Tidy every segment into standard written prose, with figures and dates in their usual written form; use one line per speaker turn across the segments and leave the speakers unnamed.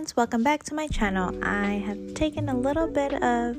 friends, welcome back to my channel. I have taken a little bit of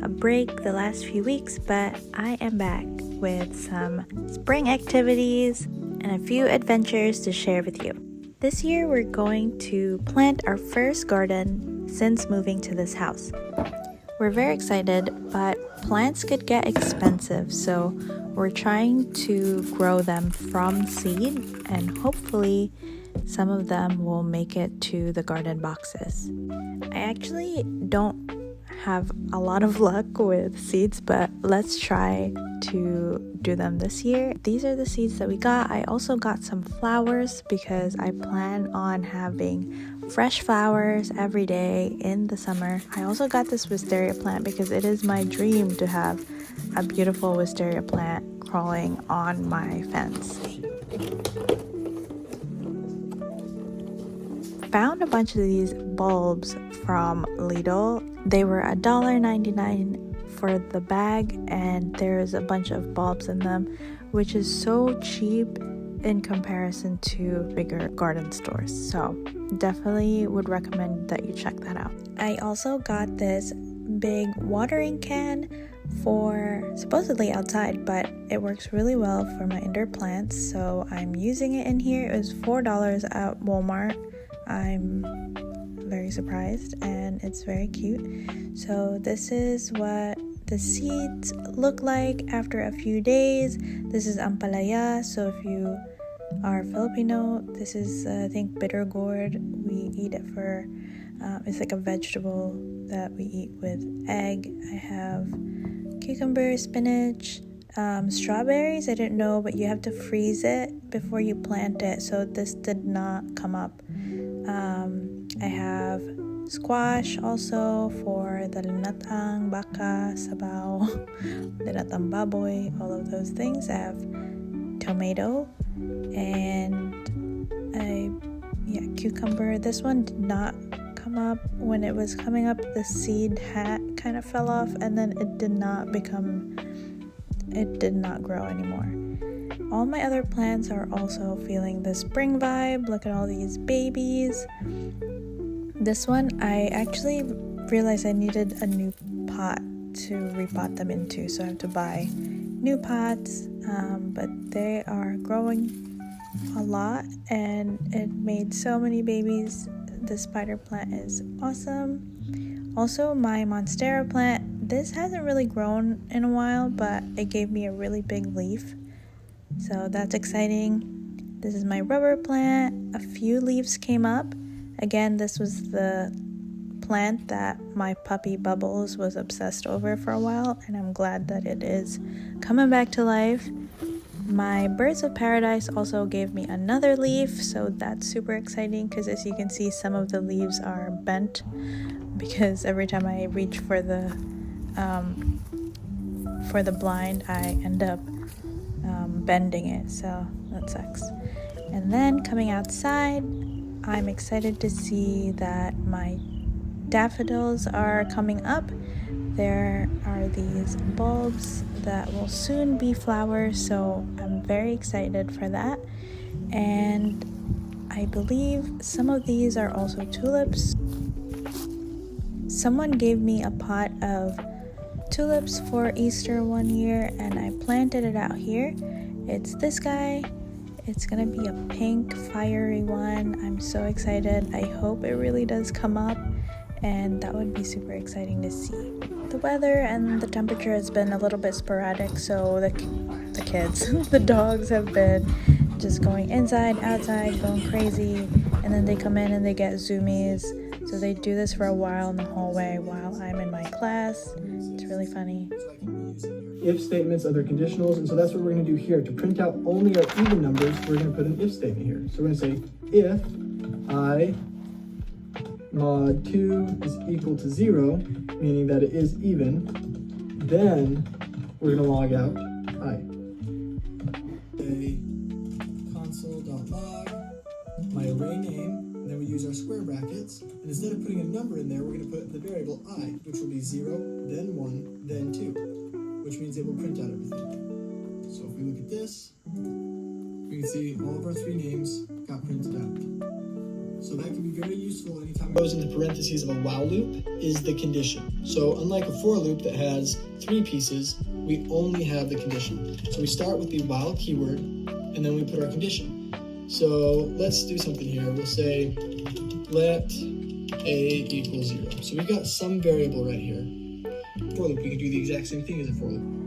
a break the last few weeks, but I am back with some spring activities and a few adventures to share with you. This year we're going to plant our first garden since moving to this house. We're very excited, but plants could get expensive, so we're trying to grow them from seed, and hopefully some of them will make it to the garden boxes. I actually don't have a lot of luck with seeds, but let's try to do them this year. These are the seeds that we got. I also got some flowers because I plan on having fresh flowers every day in the summer. I also got this wisteria plant because it is my dream to have a beautiful wisteria plant crawling on my fence. Found a bunch of these bulbs from Lidl. They were $1.99 for the bag, and there's a bunch of bulbs in them, which is so cheap in comparison to bigger garden stores. So definitely would recommend that you check that out. I also got this big watering can for supposedly outside, but it works really well for my indoor plants, so I'm using it in here. It was $4 at Walmart. I'm very surprised, and it's very cute. So this is what the seeds look like after a few days. This is ampalaya, so if you are Filipino, this is I think bitter gourd. We eat it for it's like a vegetable that we eat with egg. I have cucumber, spinach, strawberries. I didn't know, but you have to freeze it before you plant it, so this did not come up. I have squash also for the linatang baka, sabaw, linatang baboy, all of those things. I have tomato and cucumber. This one did not come up. When it was coming up, the seed hat kind of fell off, and then it did not grow anymore. All my other plants are also feeling the spring vibe. Look at all these babies. This one, I actually realized I needed a new pot to repot them into, so I have to buy new pots, but they are growing a lot, and it made so many babies. The spider plant is awesome. Also, my monstera plant, this hasn't really grown in a while, but it gave me a really big leaf, so that's exciting. This is my rubber plant. A few leaves came up. Again, this was the plant that my puppy Bubbles was obsessed over for a while, and I'm glad that it is coming back to life. My birds of paradise also gave me another leaf, so that's super exciting because, as you can see, some of the leaves are bent because every time I reach for the blind, I end up bending it, so that sucks. And then coming outside, I'm excited to see that my daffodils are coming up. There are these bulbs that will soon be flowers, so I'm very excited for that. And I believe some of these are also tulips. Someone gave me a pot of tulips for Easter one year, and I planted it out here. It's this guy. It's gonna be a pink fiery one. I'm so excited. I hope it really does come up, and that would be super exciting to see. The weather and the temperature has been a little bit sporadic, so the kids, the dogs have been just going inside, outside, going crazy, and then they come in and they get zoomies. So they do this for a while in the hallway while I'm in my class. It's really funny.
If statements, other conditionals, and so that's what we're going to do here. To print out only our even numbers, we're going to put an if statement here. So we're going to say if I mod 2 is equal to 0, meaning that it is even, then we're going to log out I. A console.log, my array name, and then we use our square brackets, and instead of putting a number in there, we're going to put the variable I, which will be 0, then 1, then 2, which means it will print out everything. So if we look at this, we can see all of our three names got printed out. So that can be very useful anytime it goes in the parentheses of a while loop is the condition. So unlike a for loop that has 3 pieces, we only have the condition. So we start with the while keyword and then we put our condition. So let's do something here. We'll say let a equals 0. So we've got some variable right here. For loop, we can do the exact same thing as a for loop.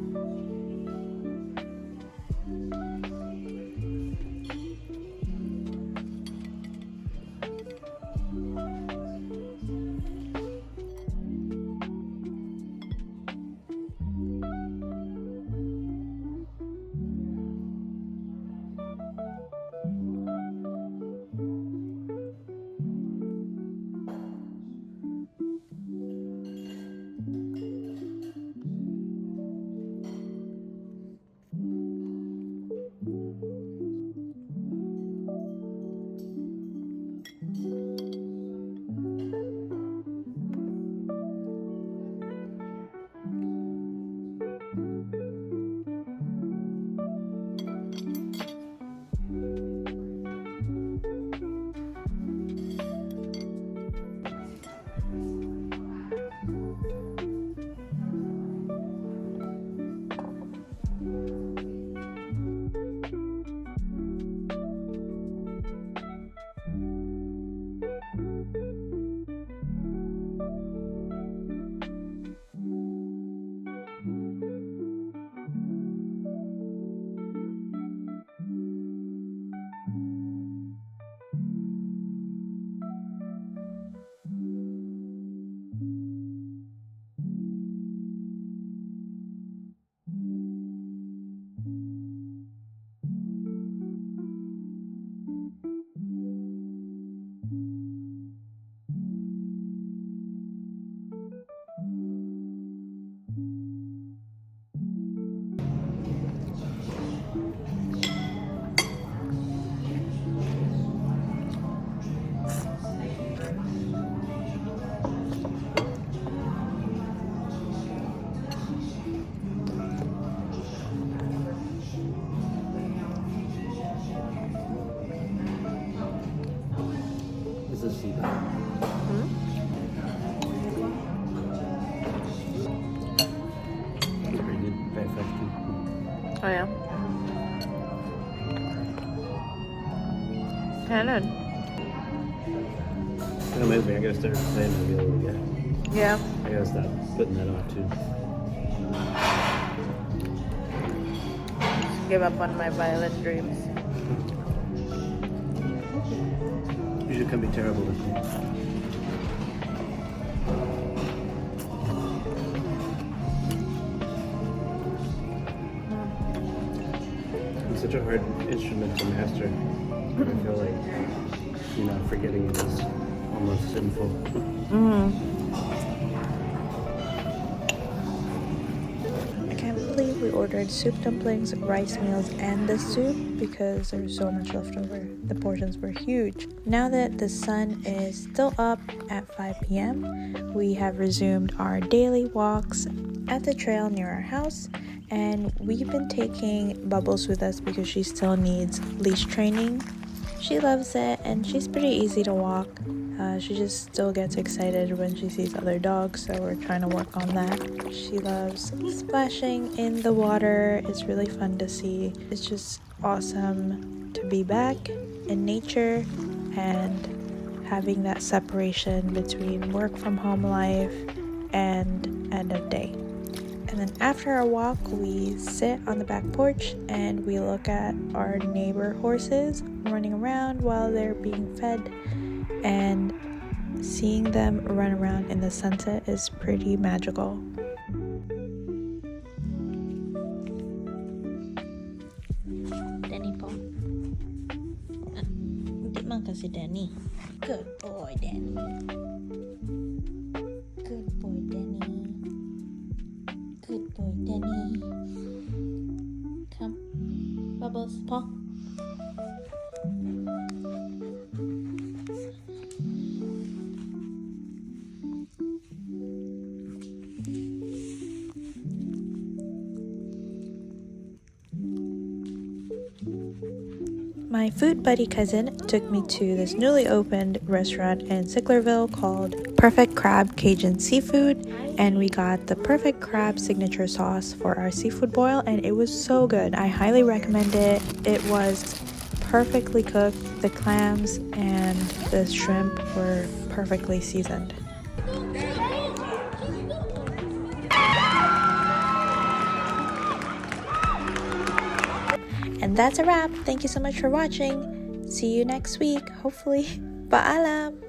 This is feedback. It's pretty good. Very fresh too.
Oh yeah. Kinda.
It reminds me, I gotta start playing the violin again.
Yeah.
I gotta stop putting that off too.
Give up on my violin dreams.
You should come be terrible with me. It's such a hard instrument to master. I feel like, you know, forgetting it is almost sinful.
I can't believe we ordered soup dumplings, rice meals, and the soup because there was so much left over. The portions were huge. Now that the sun is still up at 5 p.m., we have resumed our daily walks at the trail near our house, and we've been taking Bubbles with us because she still needs leash training. She loves it and she's pretty easy to walk. She just still gets excited when she sees other dogs, so we're trying to work on that. She loves splashing in the water. It's really fun to see. It's just awesome to be back in nature and having that separation between work from home life and end of day. And then after our walk, we sit on the back porch and we look at our neighbor horses running around while they're being fed. And seeing them run around in the sunset is pretty magical. Danny po. Hindi man kasi Danny. Good boy, Danny. Good boy, Danny. Good boy, Danny. Come. Bubbles, paw. My food buddy cousin took me to this newly opened restaurant in Sicklerville called Perfect Crab Cajun Seafood, and we got the Perfect Crab signature sauce for our seafood boil, and it was so good. I highly recommend it. It was perfectly cooked. The clams and the shrimp were perfectly seasoned. And that's a wrap. Thank you so much for watching. See you next week, hopefully. Paalam!